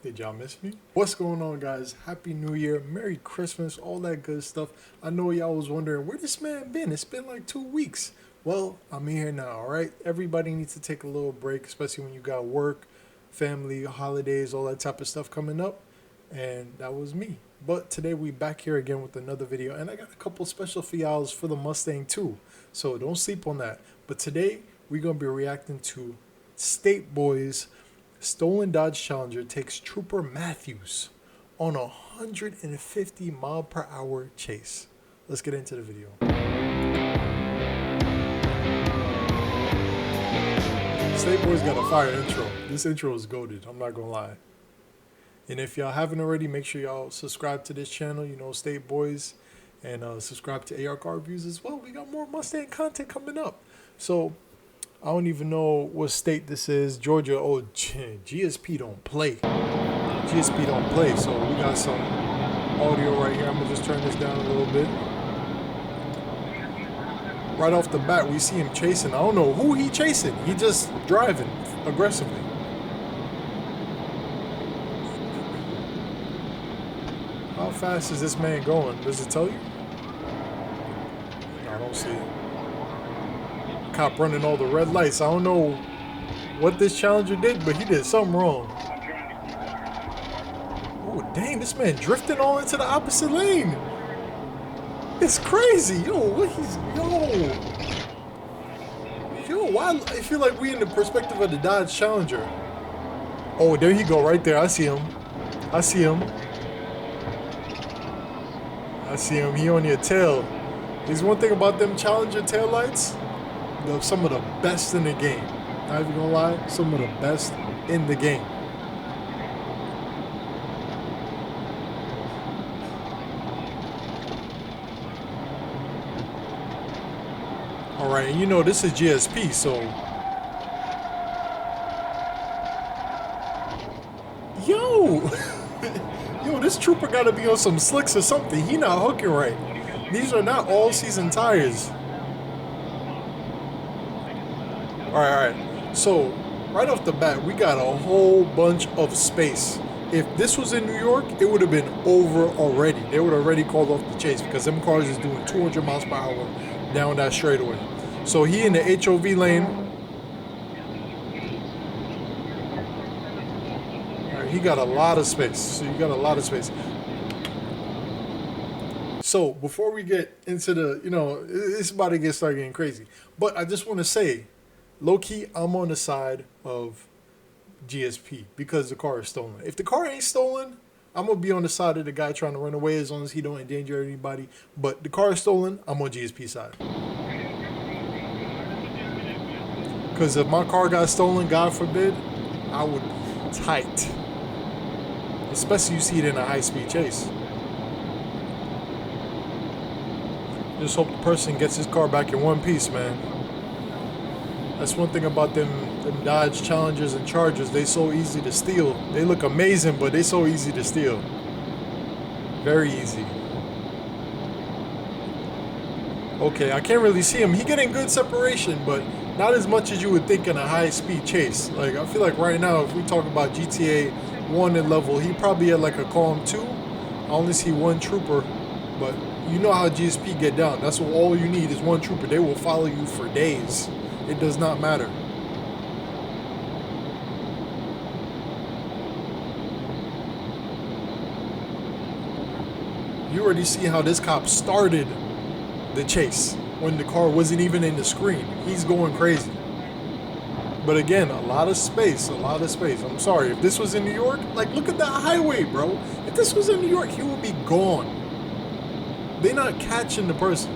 Did y'all miss me? What's going on, guys? Happy New Year, Merry Christmas, all that good stuff. I know y'all was wondering where this man been. It's been like 2 weeks. Well, I'm here now, all right? Everybody needs to take a little break, especially when you got work, family, holidays, all that type of stuff coming up. And that was me. But today we back here again with another video, and I got a couple special for y'all for the Mustang too. So don't sleep on that. But today we're gonna be reacting to State Boys. Stolen Dodge Challenger takes Trooper Matthews on a 150-mile-per-hour chase. Let's get into the video. State Boys got a fire intro. This intro is goated, I'm not gonna lie. And if y'all haven't already, make sure y'all subscribe to this channel, you know, State Boys, and subscribe to AR Car Reviews as well. We got more Mustang content coming up. So I don't even know what state this is. Georgia. Oh, GSP don't play. GSP don't play. So we got some audio right here. I'm going to just turn this down a little bit. Right off the bat, we see him chasing. I don't know who he chasing. He just driving aggressively. How fast is this man going? Does it tell you? No, I don't see it. Cop running all the red lights. I don't know what this Challenger did, but he did something wrong. Oh, dang, this man drifting all into the opposite lane. It's crazy. Yo, what he's... Yo, why... I feel like we in the perspective of the Dodge Challenger. Oh, there he go, right there. I see him. I see him. I see him. He on your tail. There's one thing about them Challenger taillights. They're some of the best in the game. Not even gonna lie, some of the best in the game. Alright, and you know this is GSP, so... Yo! Yo, this trooper gotta be on some slicks or something. He not hooking right. These are not all-season tires. Alright. So, right off the bat, we got a whole bunch of space. If this was in New York, it would have been over already. They would have already called off the chase because them cars is doing 200 miles per hour down that straightaway. So he in the HOV lane. Alright, he got a lot of space. So you got a lot of space. So before we get into the, you know, it's about to start getting crazy. But I just want to say, low-key, I'm on the side of GSP because the car is stolen. If the car ain't stolen, I'm going to be on the side of the guy trying to run away as long as he don't endanger anybody. But the car is stolen, I'm on GSP side. Because if my car got stolen, God forbid, I would be tight. Especially you see it in a high-speed chase. Just hope the person gets his car back in one piece, man. That's one thing about them Dodge Challengers and Chargers. They so easy to steal. They look amazing, but they so easy to steal. Very easy. Okay, I can't really see him. He getting good separation, but not as much as you would think in a high-speed chase. Like, I feel like right now, if we talk about GTA 1 and level, he probably at like a calm 2. I only see one trooper, but you know how GSP get down. That's what all you need is one trooper. They will follow you for days. It does not matter. You already see how this cop started the chase when the car wasn't even in the screen. He's going crazy. But again, a lot of space, a lot of space. I'm sorry, if this was in New York, like look at that highway, bro. If this was in New York, he would be gone. They're not catching the person.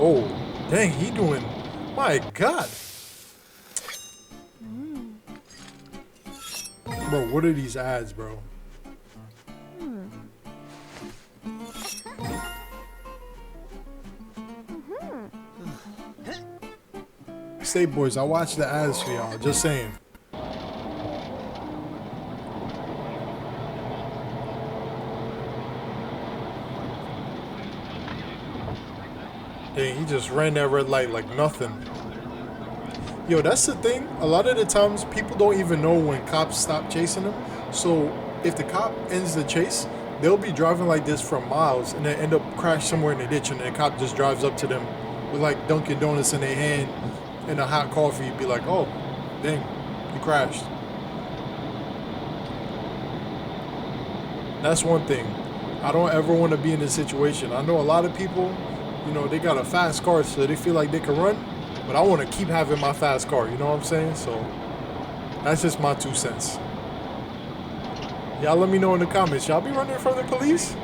Oh, dang, he doing, my God. Bro, what are these ads, bro? State Boys, I watch the ads for y'all, just saying. Dang, he just ran that red light like nothing. Yo, that's the thing. A lot of the times, people don't even know when cops stop chasing them. So if the cop ends the chase, they'll be driving like this for miles and then end up crash somewhere in the ditch, and the cop just drives up to them with like Dunkin' Donuts in their hand and a hot coffee. Be like, "Oh, dang, you crashed." That's one thing. I don't ever want to be in this situation. I know a lot of people, they got a fast car, so they feel like they can run, but I want to keep having my fast car. You know what I'm saying? So that's just my 2 cents. Y'all let me know in the comments. Y'all be running from the police?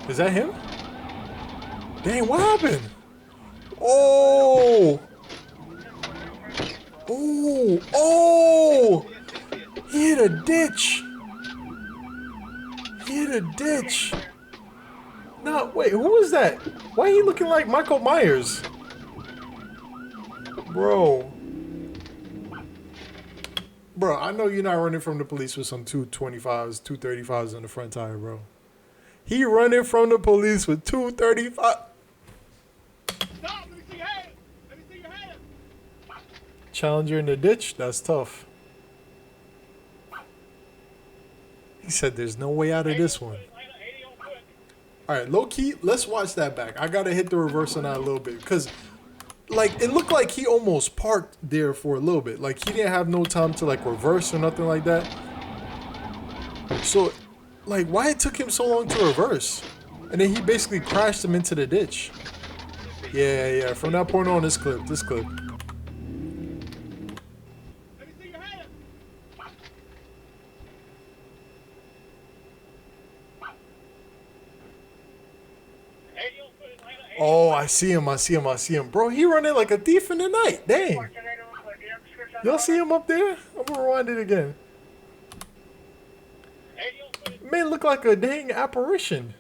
Is that him? Dang, what happened? Oh! Oh! Oh! He hit a ditch! He hit a ditch! No, wait, who is that? Why he looking like Michael Myers? Bro. Bro, I know you're not running from the police with some 225s, 235s on the front tire, bro. He running from the police with 235. Stop! Let me see your hand! Let me see your hand! Challenger in the ditch? That's tough. He said there's no way out of this one. Alright, low key, let's watch that back. I gotta hit the reverse on that a little bit. Because, like, it looked like he almost parked there for a little bit. Like, he didn't have no time to, like, reverse or nothing like that. So, like, why it took him so long to reverse? And then he basically crashed him into the ditch. Yeah, from that point on, this clip. Let me see your hand! Oh, I see him. Bro, he running like a thief in the night. Dang. Y'all see him up there? I'm gonna rewind it again. Man, look like a dang apparition.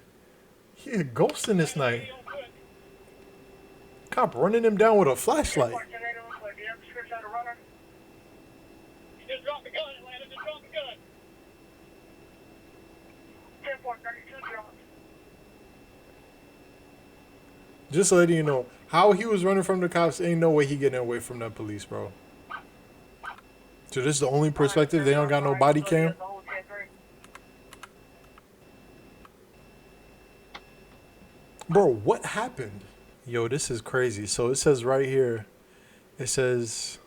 He a ghost in this night. Cop running him down with a flashlight. You just dropped the gun, Atlanta. Just dropped the gun. 10.32 dropped. Just letting you know, how he was running from the cops, ain't no way he getting away from that police, bro. So this is the only perspective. They don't got no body cam. Bro, what happened? Yo, this is crazy. So it says right here, it says,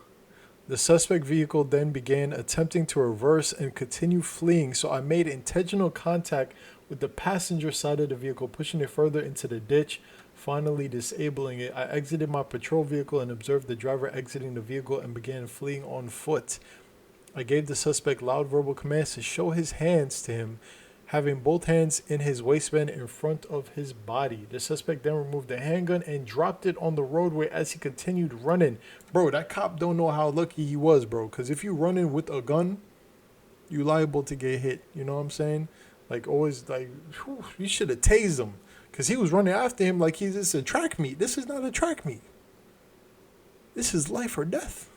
the suspect vehicle then began attempting to reverse and continue fleeing. So I made intentional contact with the passenger side of the vehicle, pushing it further into the ditch, finally disabling it. I exited my patrol vehicle and observed the driver exiting the vehicle and began fleeing on foot. I gave the suspect loud verbal commands to show his hands to him, having both hands in his waistband in front of his body. The suspect then removed the handgun and dropped it on the roadway as he continued running. Bro, that cop don't know how lucky he was, bro. Because if you running with a gun, you liable to get hit. You know what I'm saying? Like, always, like, whew, you should have tased him. Because he was running after him like he's just a track meet. This is not a track meet. This is life or death.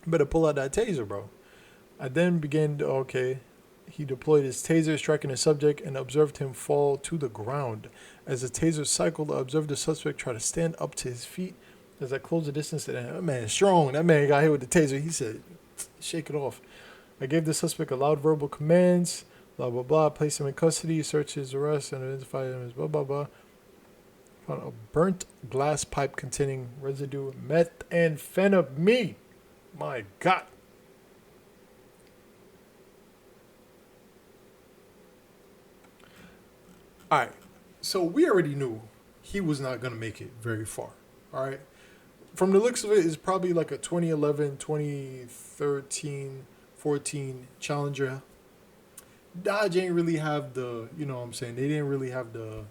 Better pull out that taser, bro. I then began to, okay. He deployed his taser, striking the subject, and observed him fall to the ground. As the taser cycled, I observed the suspect try to stand up to his feet. As I closed the distance, that man is strong. That man got hit with the taser. He said, shake it off. I gave the suspect a loud verbal commands, blah, blah, blah. Placed him in custody, searched his arrest, and identified him as blah, blah, blah. Found a burnt glass pipe containing residue methamphetamine. My God. All right. So we already knew he was not going to make it very far. All right. From the looks of it, it's probably like a 2011, 2013, 14 Challenger. Dodge ain't really have the, you know what I'm saying? They didn't really have the,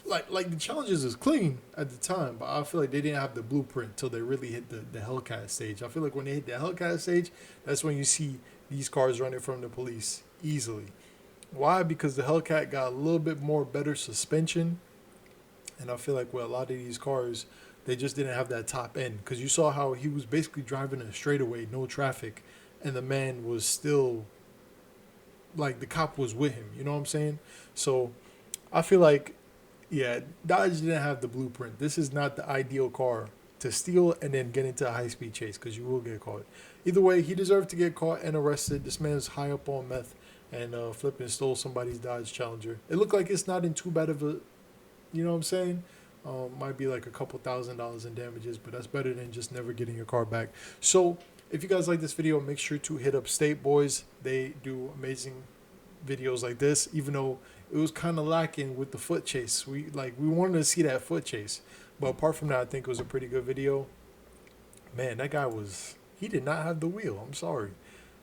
like the Challengers is clean at the time, but I feel like they didn't have the blueprint till they really hit the Hellcat stage. I feel like when they hit the Hellcat stage, that's when you see these cars running from the police easily. Why? Because the Hellcat got a little bit more better suspension. And I feel like with a lot of these cars, they just didn't have that top end. Because you saw how he was basically driving a straightaway, no traffic. And the man was still, like, the cop was with him. You know what I'm saying? So I feel like, yeah, Dodge didn't have the blueprint. This is not the ideal car to steal and then get into a high speed chase because you will get caught. Either way, he deserved to get caught and arrested. This man's high up on meth and flipping stole somebody's Dodge Challenger. It looked like it's not in too bad of a, you know what I'm saying? Might be like a couple $1,000s in damages, but that's better than just never getting your car back. So if you guys like this video, make sure to hit up State Boys. They do amazing videos like this, even though it was kind of lacking with the foot chase. We wanted to see that foot chase, but apart from that, I think it was a pretty good video. Man, that guy he did not have the wheel. I'm sorry.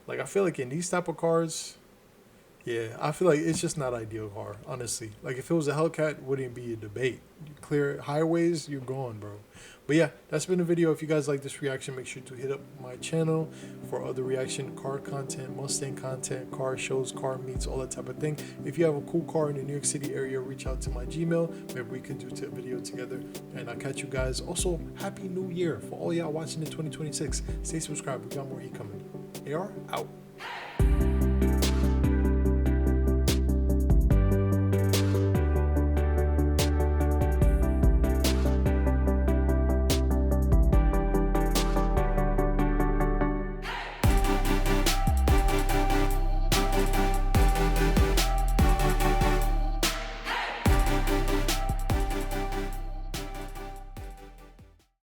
Like, I feel like in these type of cars, yeah, I feel like it's just not ideal car, honestly. Like, if it was a Hellcat, it wouldn't be a debate. You clear highways, you're gone, bro. But yeah, that's been the video. If you guys like this reaction, make sure to hit up my channel for other reaction, car content, Mustang content, car shows, car meets, all that type of thing. If you have a cool car in the New York City area, reach out to my Gmail. Maybe we can do a video together. And I'll catch you guys. Also, Happy New Year for all y'all watching in 2026. Stay subscribed. We got more heat coming. AR out.